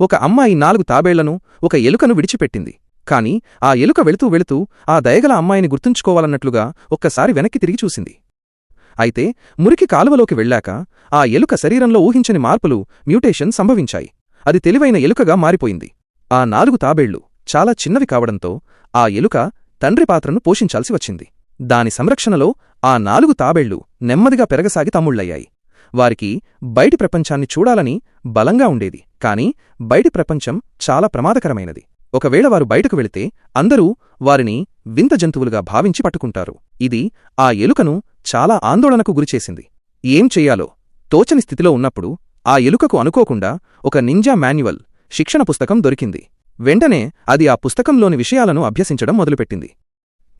ఒక అమ్మాయి 4 తాబేళ్లను ఒక ఎలుకను విడిచిపెట్టింది. కాని ఆ ఎలుక వెళుతూ వెళుతూ ఆ దయగల అమ్మాయిని గుర్తుంచుకోవాలన్నట్లుగా ఒక్కసారి వెనక్కి తిరిగి చూసింది. అయితే మురికి కాలువలోకి వెళ్ళాక ఆ ఎలుక శరీరంలో ఊహించని మార్పులు, మ్యూటేషన్ సంభవించాయి. అది తెలివైన ఎలుకగా మారిపోయింది. ఆ 4 తాబేళ్లు చాలా చిన్నవి కావడంతో ఆ ఎలుక తండ్రి పాత్రను పోషించాల్సి వచ్చింది. దాని సంరక్షణలో ఆ 4 తాబేళ్లు నెమ్మదిగా పెరగసాగి తమ్ముళ్లయ్యాయి. వారికి బయటి ప్రపంచాన్ని చూడాలని బలంగా ఉండేది. కాని బయటి ప్రపంచం చాలా ప్రమాదకరమైనది. ఒకవేళ వారు బయటకు వెళితే అందరూ వారిని వింత జంతువులుగా భావించి పట్టుకుంటారు. ఇది ఆ ఎలుకను చాలా ఆందోళనకు గురిచేసింది. ఏం చెయ్యాలో తోచని స్థితిలో ఉన్నప్పుడు ఆ ఎలుకకు అనుకోకుండా ఒక నింజా మాన్యువల్ శిక్షణ పుస్తకం దొరికింది. వెంటనే అది ఆ పుస్తకంలోని విషయాలను అభ్యసించడం మొదలుపెట్టింది.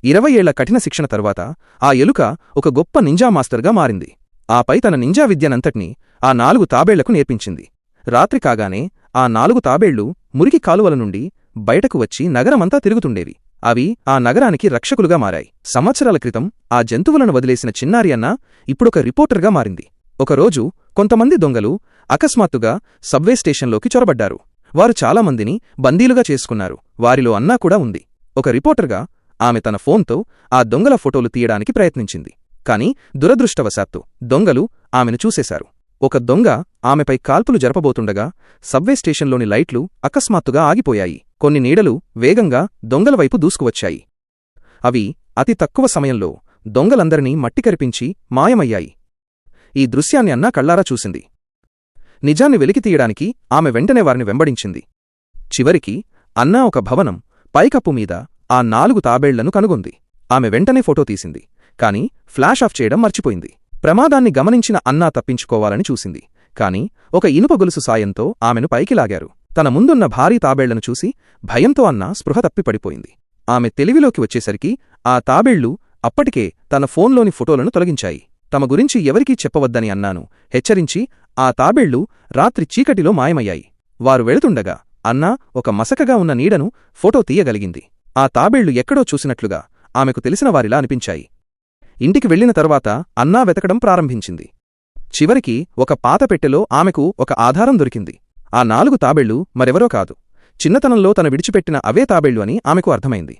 20 ఏళ్ల కఠిన శిక్షణ తరువాత ఆ ఎలుక ఒక గొప్ప నింజా మాస్టర్గా మారింది. ఆపై తన నింజా విద్యనంతటినీ ఆ 4 తాబేళ్లకు నేర్పించింది. రాత్రి కాగానే ఆ 4 తాబేళ్లు మురికి కాలువల నుండి బయటకు వచ్చి నగరమంతా తిరుగుతుండేవి. అవి ఆ నగరానికి రక్షకులుగా మారాయి. సంవత్సరాల క్రితం ఆ జంతువులను వదిలేసిన చిన్నారి అన్న ఇప్పుడొక రిపోర్టర్గా మారింది. ఒకరోజు కొంతమంది దొంగలు అకస్మాత్తుగా సబ్వే స్టేషన్లోకి చొరబడ్డారు. వారు చాలామందిని బందీలుగా చేసుకున్నారు. వారిలో అన్నా కూడా ఉంది. ఒక రిపోర్టర్గా ఆమె తన ఫోన్తో ఆ దొంగల ఫోటోలు తీయడానికి ప్రయత్నించింది. కాని దురదృష్టవశాత్తు దొంగలు ఆమెను చూసేశారు. ఒక దొంగ ఆమెపై కాల్పులు జరపబోతుండగా సబ్వే స్టేషన్లోని లైట్లు అకస్మాత్తుగా ఆగిపోయాయి. కొన్ని నీడలు వేగంగా దొంగల వైపు దూసుకువచ్చాయి. అవి అతి తక్కువ సమయంలో దొంగలందరినీ మట్టికరిపించి మాయమయ్యాయి. ఈ దృశ్యాన్ని అన్నా కళ్లారా చూసింది. నిజాన్ని వెలికితీయడానికి ఆమె వెంటనే వారిని వెంబడించింది. చివరికి అన్నా ఒక భవనం పైకప్పు మీద ఆ 4 తాబేళ్లను కనుగొంది. ఆమె వెంటనే ఫోటో తీసింది. కాని ఫ్లాష్ ఆఫ్ చేయడం మర్చిపోయింది. ప్రమాదాన్ని గమనించిన అన్నా తప్పించుకోవాలని చూసింది. కాని ఒక ఇనుప గొలుసు సాయంతో ఆమెను పైకి లాగారు. తన ముందున్న భారీ తాబేళ్లను చూసి భయంతో అన్నా స్పృహ తప్పిపడిపోయింది. ఆమె తెలివిలోకి వచ్చేసరికి ఆ తాబేళ్లు అప్పటికే తన ఫోన్లోని ఫోటోలను తొలగించాయి. తమ గురించి ఎవరికీ చెప్పవద్దని అన్నాను హెచ్చరించి ఆ తాబేళ్లు రాత్రి చీకటిలో మాయమయ్యాయి. వారు వెళుతుండగా అన్నా ఒక మసకగా ఉన్న నీడను ఫోటో తీయగలిగింది. ఆ తాబేళ్లు ఎక్కడో చూసినట్లుగా ఆమెకు తెలిసిన వారిలా అనిపించాయి. ఇంటికి వెళ్లిన తరువాత అన్నా వెతకడం ప్రారంభించింది. చివరికి ఒక పాత పెట్టెలో ఆమెకు ఒక ఆధారం దొరికింది. ఆ 4 తాబేళ్లు మరెవరో కాదు, చిన్నతనంలో తన విడిచిపెట్టిన అవే తాబేళ్లు అని ఆమెకు అర్థమైంది.